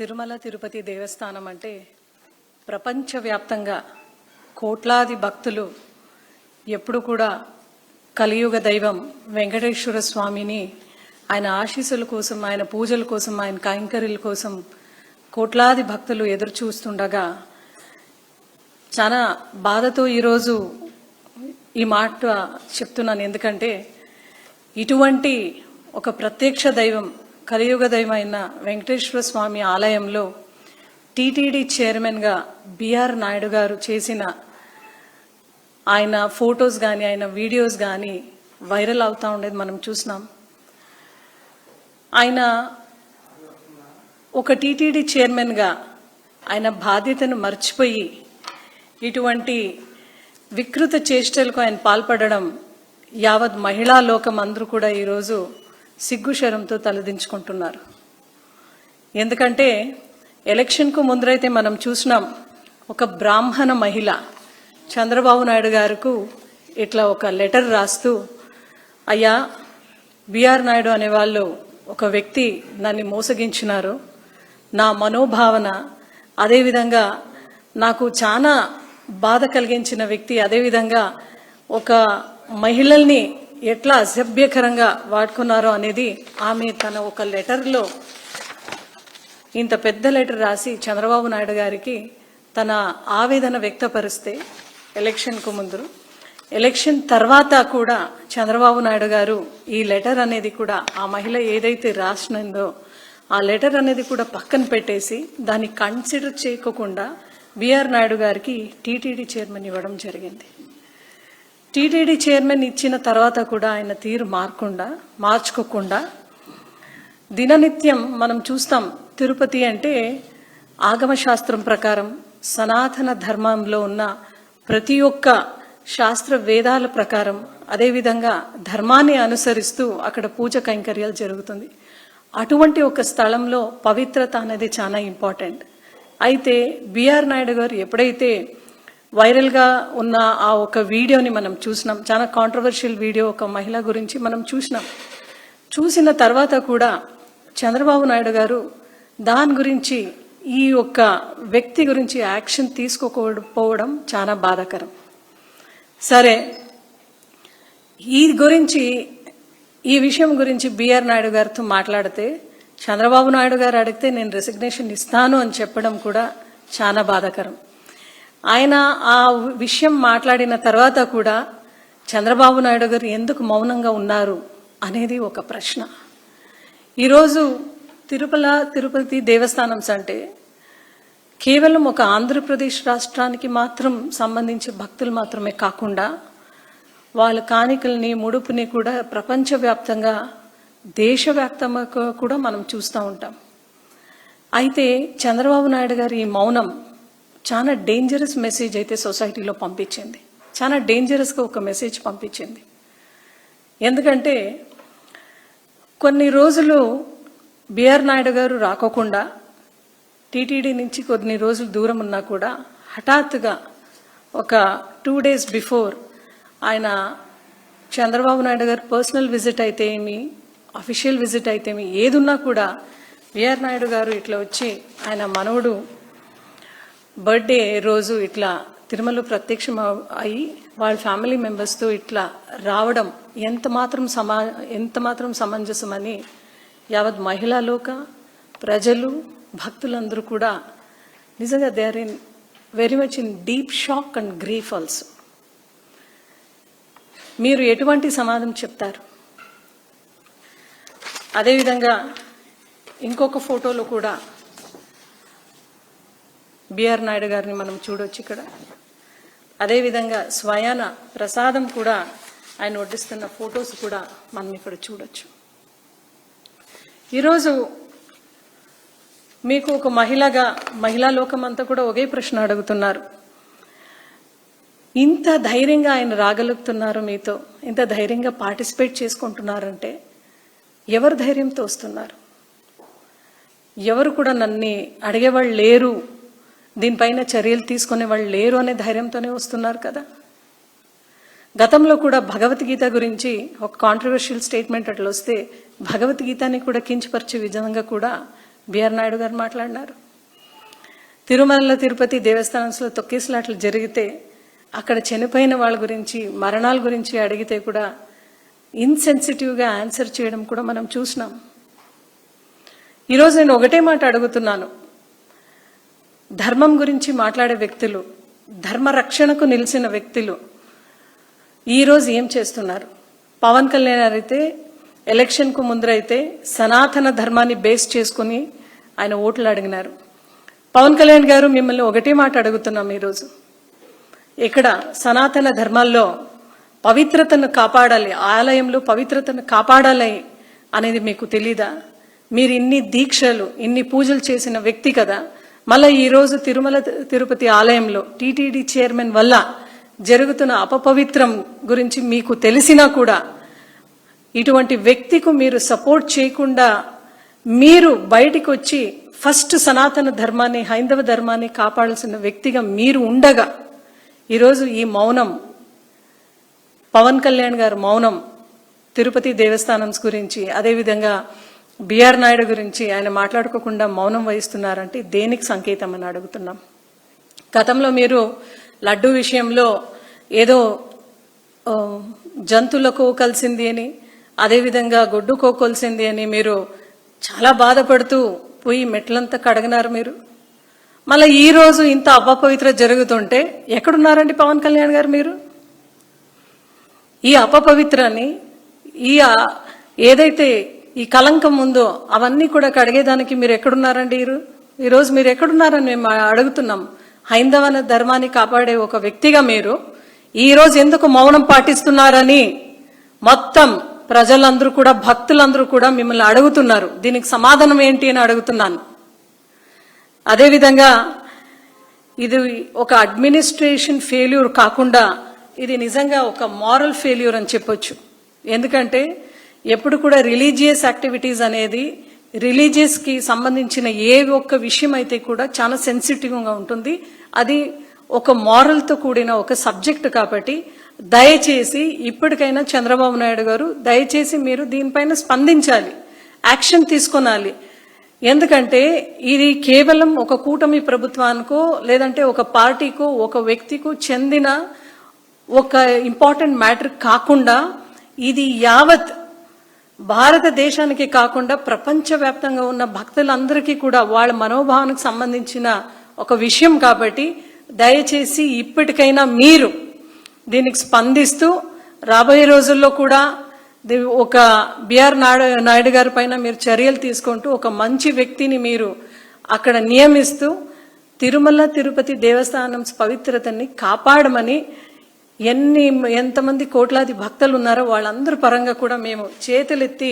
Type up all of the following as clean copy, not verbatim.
తిరుమల తిరుపతి దేవస్థానం అంటే ప్రపంచవ్యాప్తంగా కోట్లాది భక్తులు ఎప్పుడు కూడా కలియుగ దైవం వెంకటేశ్వర స్వామిని ఆయన ఆశీస్సుల కోసం, ఆయన పూజల కోసం, ఆయన కైంకర్యాల కోసం కోట్లాది భక్తులు ఎదురు చూస్తుండగా చాలా బాధతో ఈరోజు ఈ మాట చెప్తున్నాను. ఎందుకంటే ఇటువంటి ఒక ప్రత్యక్ష దైవం, కలియుగ దైవం అయిన వెంకటేశ్వర స్వామి ఆలయంలో టీటీడీ చైర్మన్గా బిఆర్ నాయుడు గారు చేసిన ఆయన ఫొటోస్ కానీ ఆయన వీడియోస్ కానీ వైరల్ అవుతూ ఉండేది మనం చూసినాం. ఆయన ఒక టీటీడీ చైర్మన్గా ఆయన బాధ్యతను మర్చిపోయి ఇటువంటి వికృత చేష్టలకు ఆయన పాల్పడడం యావత్ మహిళా లోకం అందరూ కూడా ఈరోజు సిగ్గుశరంతో తలదించుకుంటున్నారు. ఎందుకంటే ఎలక్షన్కు ముందరైతే మనం చూసినాం, ఒక బ్రాహ్మణ మహిళ చంద్రబాబు నాయుడు గారికి ఇట్లా ఒక లెటర్ రాస్తూ, అయ్యా బిఆర్ నాయుడు అనే వాళ్ళు ఒక వ్యక్తి నన్ను మోసగించినారు, నా మనోభావన అదేవిధంగా నాకు చాలా బాధ కలిగించిన వ్యక్తి, అదేవిధంగా ఒక మహిళల్ని ఎట్లా అసభ్యకరంగా వాడుకున్నారో అనేది ఆమె తన ఒక లెటర్లో ఇంత పెద్ద లెటర్ రాసి చంద్రబాబు నాయుడు గారికి తన ఆవేదన వ్యక్తపరిస్తే ఎలక్షన్కు ముందు, ఎలక్షన్ తర్వాత కూడా చంద్రబాబు నాయుడు గారు ఈ లెటర్ అనేది కూడా ఆ మహిళ ఏదైతే రాసినందో ఆ లెటర్ అనేది కూడా పక్కన పెట్టేసి దాన్ని కన్సిడర్ చేయకుండా బిఆర్ నాయుడు గారికి టీటీడీ చైర్మన్ ఇవ్వడం జరిగింది. టీటీడీ చైర్మన్ ఇచ్చిన తర్వాత కూడా ఆయన తీరు మార్చుకోకుండా దిననిత్యం మనం చూస్తాం. తిరుపతి అంటే ఆగమశాస్త్రం ప్రకారం సనాతన ధర్మంలో ఉన్న ప్రతి ఒక్క శాస్త్ర వేదాల ప్రకారం అదేవిధంగా ధర్మాన్ని అనుసరిస్తూ అక్కడ పూజ కైంకర్యాలు జరుగుతుంది. అటువంటి ఒక స్థలంలో పవిత్రత అనేది చాలా ఇంపార్టెంట్. అయితే బిఆర్ నాయుడు గారు ఎప్పుడైతే వైరల్గా ఉన్న ఆ ఒక వీడియోని మనం చూసినాం, చాలా కాంట్రవర్షియల్ వీడియో, ఒక మహిళ గురించి మనం చూసిన తర్వాత కూడా చంద్రబాబు నాయుడు గారు దాని గురించి, ఈ యొక్క వ్యక్తి గురించి యాక్షన్ తీసుకోకపోవడం చాలా బాధాకరం. సరే, ఈ విషయం గురించి బిఆర్ నాయుడు గారితో మాట్లాడితే చంద్రబాబు నాయుడు గారు అడిగితే నేను రెసిగ్నేషన్ ఇస్తాను అని చెప్పడం కూడా చాలా బాధాకరం. ఆయన ఆ విషయం మాట్లాడిన తర్వాత కూడా చంద్రబాబు నాయుడు గారు ఎందుకు మౌనంగా ఉన్నారు అనేది ఒక ప్రశ్న. ఈరోజు తిరుపతి దేవస్థానమ్స్ అంటే కేవలం ఒక ఆంధ్రప్రదేశ్ రాష్ట్రానికి మాత్రం సంబంధించి భక్తులు మాత్రమే కాకుండా వాళ్ళ కాணிకల్ని, ముడుపుని కూడా ప్రపంచవ్యాప్తంగా, దేశవ్యాప్తంగా కూడా మనం చూస్తూ ఉంటాం. అయితే చంద్రబాబు నాయుడు గారి ఈ మౌనం చాలా డేంజరస్ మెసేజ్ అయితే సొసైటీలో పంపించింది. చాలా డేంజరస్గా ఒక మెసేజ్ పంపించింది. ఎందుకంటే కొన్ని రోజులు బిఆర్ నాయుడు గారు రాకోకుండా టీటీడీ నుంచి కొన్ని రోజులు దూరం ఉన్నా కూడా హఠాత్తుగా ఒక 2 days బిఫోర్ ఆయన చంద్రబాబు నాయుడు గారు పర్సనల్ విజిట్ అయితే ఏమి, అఫీషియల్ విజిట్ అయితే ఏమి, ఏదున్నా కూడా బిఆర్ నాయుడు గారు ఇట్లా వచ్చి ఆయన మనవడు బర్త్డే రోజు ఇట్లా తిరుమల ప్రత్యక్షం అయ్యి వాళ్ళ ఫ్యామిలీ మెంబర్స్తో ఇట్లా రావడం ఎంత మాత్రం సమంజసమని యావత్ మహిళా లోక ప్రజలు, భక్తులందరూ కూడా నిజంగా they are in very much in deep shock and grief also. మీరు ఎటువంటి సమాధానం చెప్తారు? అదేవిధంగా ఇంకొక ఫోటోలో కూడా బిఆర్ నాయుడు గారిని మనం చూడొచ్చు ఇక్కడ. అదేవిధంగా స్వయాన ప్రసాదం కూడా ఆయన వడ్డిస్తున్న ఫొటోస్ కూడా మనం ఇక్కడ చూడొచ్చు. ఈరోజు మీకు ఒక మహిళా లోకం అంతా కూడా ఒకే ప్రశ్న అడుగుతున్నారు. ఇంత ధైర్యంగా ఆయన రాగలుగుతున్నారు, మీతో ఇంత ధైర్యంగా పార్టిసిపేట్ చేసుకుంటున్నారంటే ఎవరు ధైర్యంతో వస్తున్నారు? ఎవరు కూడా నన్ను అడిగేవాళ్ళు లేరు, దీనిపైన చర్యలు తీసుకునే వాళ్ళు లేరు అనే ధైర్యంతోనే వస్తున్నారు కదా. గతంలో కూడా భగవద్గీత గురించి ఒక కాంట్రవర్షియల్ స్టేట్మెంట్ అట్లా వస్తే భగవద్గీతని కూడా కించపరిచే విధంగా కూడా బిఆర్ నాయుడు గారు మాట్లాడినారు. తిరుమల తిరుపతి దేవస్థానంలో తొక్కేసలాట్లు జరిగితే అక్కడ చనిపోయిన వాళ్ళ గురించి, మరణాల గురించి అడిగితే కూడా ఇన్సెన్సిటివ్గా ఆన్సర్ చేయడం కూడా మనం చూసినాం. ఈరోజు నేను ఒకటే మాట అడుగుతున్నాను. ధర్మం గురించి మాట్లాడే వ్యక్తులు, ధర్మ రక్షణకు నిలిచిన వ్యక్తులు ఈరోజు ఏం చేస్తున్నారు? పవన్ కళ్యాణ్ అయితే ఎలక్షన్కు ముందరైతే సనాతన ధర్మాన్ని బేస్ చేసుకుని ఆయన ఓట్లు అడిగినారు. పవన్ కళ్యాణ్ గారు, మిమ్మల్ని ఒకటే మాట అడుగుతున్నాం ఈరోజు. ఇక్కడ సనాతన ధర్మాల్లో పవిత్రతను కాపాడాలి, ఆలయంలో పవిత్రతను కాపాడాలి అనేది మీకు తెలీదా? మీరు ఇన్ని దీక్షలు, ఇన్ని పూజలు చేసిన వ్యక్తి కదా. మళ్ళీ ఈరోజు తిరుమల తిరుపతి ఆలయంలో టీటీడీ చైర్మన్ వల్ల జరుగుతున్న అపపవిత్రం గురించి మీకు తెలిసినా కూడా ఇటువంటి వ్యక్తికి మీరు సపోర్ట్ చేయకుండా మీరు బయటికి వచ్చి ఫస్ట్ సనాతన ధర్మాన్ని, హైందవ ధర్మాన్ని కాపాడాల్సిన వ్యక్తిగా మీరు ఉండగా ఈరోజు ఈ మౌనం, పవన్ కళ్యాణ్ గారు మౌనం తిరుపతి దేవస్థానం గురించి, అదేవిధంగా బిఆర్ నాయుడు గురించి ఆయన మాట్లాడుకోకుండా మౌనం వహిస్తున్నారంటే దేనికి సంకేతం అని అడుగుతున్నాం. గతంలో మీరు లడ్డు విషయంలో ఏదో జంతువులకు కలిసింది అని, అదేవిధంగా గొడ్డుకో కలిసింది అని మీరు చాలా బాధపడుతూ పోయి మెట్లంతా కడగనారు మీరు. మళ్ళీ ఈరోజు ఇంత అపపవిత్ర జరుగుతుంటే ఎక్కడున్నారండి పవన్ కళ్యాణ్ గారు? మీరు ఈ అపపవిత్రాన్ని, ఈ ఏదైతే ఈ కలంకం ఉందో అవన్నీ కూడా కడిగేదానికి మీరు ఎక్కడున్నారండి? ఈరోజు మీరు ఎక్కడున్నారని మేము అడుగుతున్నాం. హైందవ ధర్మాన్ని కాపాడే ఒక వ్యక్తిగా మీరు ఈరోజు ఎందుకు మౌనం పాటిస్తున్నారని మొత్తం ప్రజలందరూ కూడా, భక్తులందరూ కూడా మిమ్మల్ని అడుగుతున్నారు. దీనికి సమాధానం ఏంటి అని అడుగుతున్నాను. అదేవిధంగా ఇది ఒక అడ్మినిస్ట్రేషన్ ఫెయిల్యూర్ కాకుండా ఇది నిజంగా ఒక మారల్ ఫెయిల్యూర్ అని చెప్పొచ్చు. ఎందుకంటే ఎప్పుడు కూడా రిలీజియస్ యాక్టివిటీస్ అనేది, రిలీజియస్కి సంబంధించిన ఏ ఒక్క విషయం అయితే కూడా చాలా సెన్సిటివ్గా ఉంటుంది. అది ఒక మారల్తో కూడిన ఒక సబ్జెక్ట్ కాబట్టి దయచేసి ఇప్పటికైనా చంద్రబాబు నాయుడు గారు దయచేసి మీరు దీనిపైన స్పందించాలి, యాక్షన్ తీసుకోనాలి. ఎందుకంటే ఇది కేవలం ఒక కూటమి ప్రభుత్వానికో లేదంటే ఒక పార్టీకో ఒక వ్యక్తికో చెందిన ఒక ఇంపార్టెంట్ మ్యాటర్ కాకుండా ఇది యావత్ భారతదేశానికి కాకుండా ప్రపంచవ్యాప్తంగా ఉన్న భక్తులందరికీ కూడా వాళ్ళ మనోభావానికి సంబంధించిన ఒక విషయం కాబట్టి దయచేసి ఇప్పటికైనా మీరు దీనికి స్పందిస్తూ రాబోయే రోజుల్లో కూడా ఒక బిఆర్ నాయుడు గారి పైన మీరు చర్యలు తీసుకుంటూ ఒక మంచి వ్యక్తిని మీరు అక్కడ నియమిస్తూ తిరుమల తిరుపతి దేవస్థానం పవిత్రతని కాపాడమని ఎంతమంది కోట్లాది భక్తులు ఉన్నారో వాళ్ళందరి పరంగా కూడా మేము చేతులెత్తి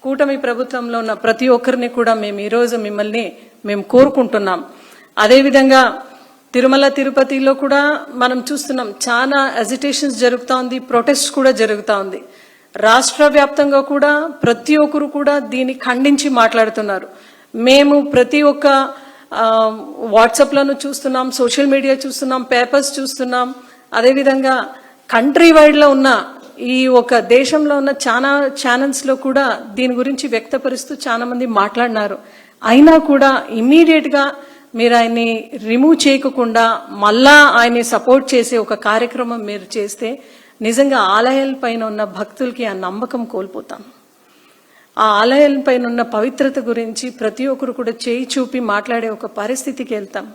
కూటమి ప్రభుత్వంలో ఉన్న ప్రతి ఒక్కరిని కూడా మేము ఈరోజు మిమ్మల్ని మేము కోరుకుంటున్నాం. అదేవిధంగా తిరుమల తిరుపతిలో కూడా మనం చూస్తున్నాం చాలా అజిటేషన్స్ జరుగుతూ ఉంది, ప్రొటెస్ట్ కూడా జరుగుతూ ఉంది. రాష్ట్ర వ్యాప్తంగా కూడా ప్రతి ఒక్కరు కూడా దీన్ని ఖండించి మాట్లాడుతున్నారు. మేము ప్రతి ఒక్క వాట్సాప్లను చూస్తున్నాం, సోషల్ మీడియా చూస్తున్నాం, పేపర్స్ చూస్తున్నాం. అదేవిధంగా కంట్రీ వైడ్లో ఉన్న ఈ ఒక దేశంలో ఉన్న చాలా ఛానల్స్లో కూడా దీని గురించి వ్యక్తపరుస్తూ చాలా మంది మాట్లాడినారు. అయినా కూడా ఇమ్మీడియట్గా మీరు ఆయన్ని రిమూవ్ చేయకుండా మళ్ళా ఆయన్ని సపోర్ట్ చేసే ఒక కార్యక్రమం మీరు చేస్తే నిజంగా ఆలయాలపైన ఉన్న భక్తులకి ఆ నమ్మకం కోల్పోతాం. ఆ ఆలయాలపైన ఉన్న పవిత్రత గురించి ప్రతి ఒక్కరు కూడా చేయి చూపి మాట్లాడే ఒక పరిస్థితికి వెళ్తాం.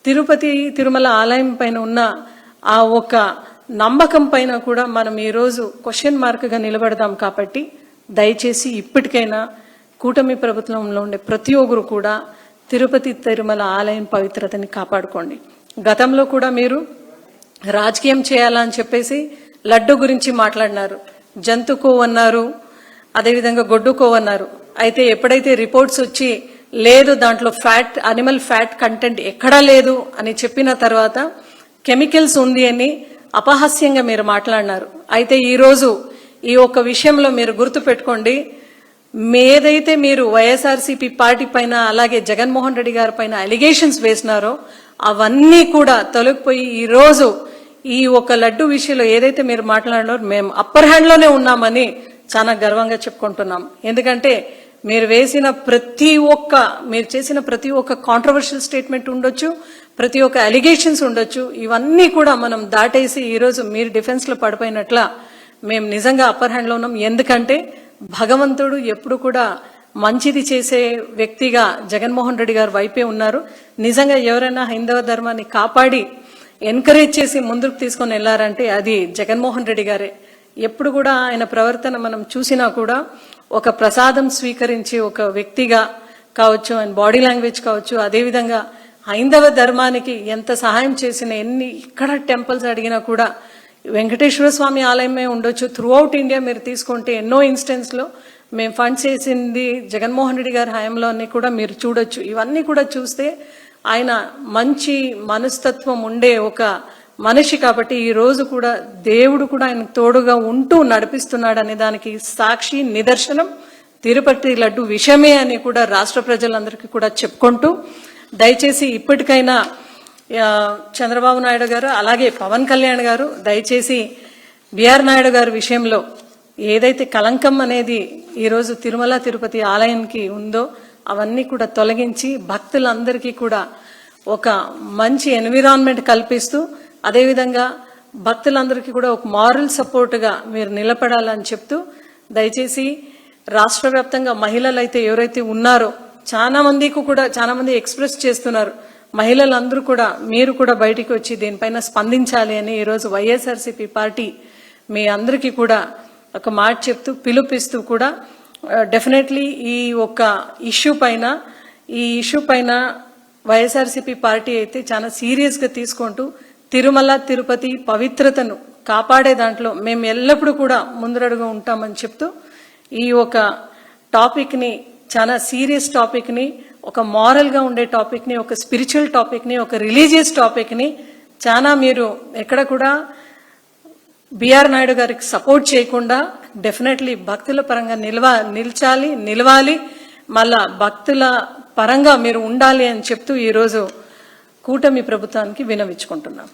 తిరుపతి తిరుమల ఆలయం పైన ఉన్న ఆ ఒక నమ్మకం పైన కూడా మనం ఈరోజు క్వశ్చన్ మార్క్గా నిలబడదాం. కాబట్టి దయచేసి ఇప్పటికైనా కూటమి ప్రభుత్వంలో ఉండే ప్రతి ఒక్కరు కూడా తిరుపతి తిరుమల ఆలయం పవిత్రతని కాపాడుకోండి. గతంలో కూడా మీరు రాజకీయం చేయాలని చెప్పేసి లడ్డు గురించి మాట్లాడినారు, జంతుకో అన్నారు, అదేవిధంగా గొడ్డుకో అన్నారు. అయితే ఎప్పుడైతే రిపోర్ట్స్ వచ్చి లేదు దాంట్లో ఫ్యాట్, అనిమల్ ఫ్యాట్ కంటెంట్ ఎక్కడా లేదు అని చెప్పిన తర్వాత కెమికల్స్ ఉంది అని అపహాస్యంగా మీరు మాట్లాడినారు. అయితే ఈరోజు ఈ ఒక్క విషయంలో మీరు గుర్తు పెట్టుకోండి, ఏదైతే మీరు వైఎస్ఆర్సీపీ పార్టీ పైన అలాగే జగన్మోహన్ రెడ్డి గారి పైన అలిగేషన్స్ వేసినారో అవన్నీ కూడా తొలగిపోయి ఈరోజు ఈ ఒక లడ్డు విషయంలో ఏదైతే మీరు మాట్లాడినారో మేము అప్పర్ హ్యాండ్లోనే ఉన్నామని చాలా గర్వంగా చెప్పుకుంటున్నాం. ఎందుకంటే మీరు చేసిన ప్రతి ఒక్క కాంట్రవర్షియల్ స్టేట్మెంట్ ఉండొచ్చు, ప్రతి ఒక్క అలిగేషన్స్ ఉండొచ్చు, ఇవన్నీ కూడా మనం దాటేసి ఈరోజు మీరు డిఫెన్స్ లో పడిపోయినట్ల మేము నిజంగా అప్పర్ హ్యాండ్ లో ఉన్నాం. ఎందుకంటే భగవంతుడు ఎప్పుడు కూడా మంచిది చేసే వ్యక్తిగా జగన్మోహన్ రెడ్డి గారు వైపే ఉన్నారు. నిజంగా ఎవరైనా హైందవ ధర్మాన్ని కాపాడి ఎంకరేజ్ చేసి ముందుకు తీసుకొని వెళ్లారంటే అది జగన్మోహన్ రెడ్డి గారే. ఎప్పుడు కూడా ఆయన ప్రవర్తన మనం చూసినా కూడా ఒక ప్రసాదం స్వీకరించి ఒక వ్యక్తిగా కావచ్చు, ఆయన బాడీ లాంగ్వేజ్ కావచ్చు, అదేవిధంగా హైందవ ధర్మానికి ఎంత సహాయం చేసిన ఇక్కడ టెంపుల్స్ అడిగినా కూడా వెంకటేశ్వర స్వామి ఆలయమే ఉండొచ్చు, త్రూ అవుట్ ఇండియా మీరు తీసుకుంటే ఎన్నో ఇన్స్టెన్స్ లో మేము ఫండ్స్ చేసింది జగన్మోహన్ రెడ్డి గారి హయాంలో అన్ని కూడా మీరు చూడొచ్చు. ఇవన్నీ కూడా చూస్తే ఆయన మంచి మనస్తత్వం ఉండే ఒక మనిషి కాబట్టి ఈ రోజు కూడా దేవుడు కూడా ఆయన తోడుగా ఉంటూ నడిపిస్తున్నాడు అనే దానికి సాక్షి నిదర్శనం తిరుపతి లడ్డు విషయమే అని కూడా రాష్ట్ర ప్రజలందరికీ కూడా చెప్పుకుంటూ, దయచేసి ఇప్పటికైనా చంద్రబాబు నాయుడు గారు అలాగే పవన్ కళ్యాణ్ గారు దయచేసి బిఆర్ నాయుడు గారి విషయంలో ఏదైతే కలంకం అనేది ఈరోజు తిరుమల తిరుపతి ఆలయానికి ఉందో అవన్నీ కూడా తొలగించి భక్తులందరికీ కూడా ఒక మంచి ఎన్విరాన్మెంట్ కల్పిస్తూ, అదేవిధంగా భక్తులందరికీ కూడా ఒక మారల్ సపోర్ట్గా మీరు నిలబడాలని చెప్తూ, దయచేసి రాష్ట్ర వ్యాప్తంగా మహిళలు అయితే ఎవరైతే ఉన్నారో చాలా మంది ఎక్స్ప్రెస్ చేస్తున్నారు. మహిళలందరూ కూడా మీరు కూడా బయటికి వచ్చి దీనిపైన స్పందించాలి అని ఈరోజు వైఎస్ఆర్సీపీ పార్టీ మీ అందరికీ కూడా ఒక మాట చెప్తూ పిలుపిస్తూ కూడా డెఫినెట్లీ ఈ ఇష్యూ పైన వైఎస్ఆర్సీపీ పార్టీ అయితే చాలా సీరియస్గా తీసుకుంటూ తిరుమల తిరుపతి పవిత్రతను కాపాడే దాంట్లో మేము ఎల్లప్పుడూ కూడా ముందడుగు ఉంటామని చెప్తూ ఈ టాపిక్ని చాలా సీరియస్ టాపిక్ని, ఒక మారల్గా ఉండే టాపిక్ని, ఒక స్పిరిచువల్ టాపిక్ని, ఒక రిలీజియస్ టాపిక్ని చాలా మీరు ఎక్కడ కూడా బిఆర్ నాయుడు గారికి సపోర్ట్ చేయకుండా డెఫినెట్లీ భక్తుల పరంగా నిలవాలి, మళ్ళా భక్తుల పరంగా మీరు ఉండాలి అని చెప్తూ ఈరోజు కూటమి ప్రభుత్వానికి విన్నవించుకుంటున్నాం.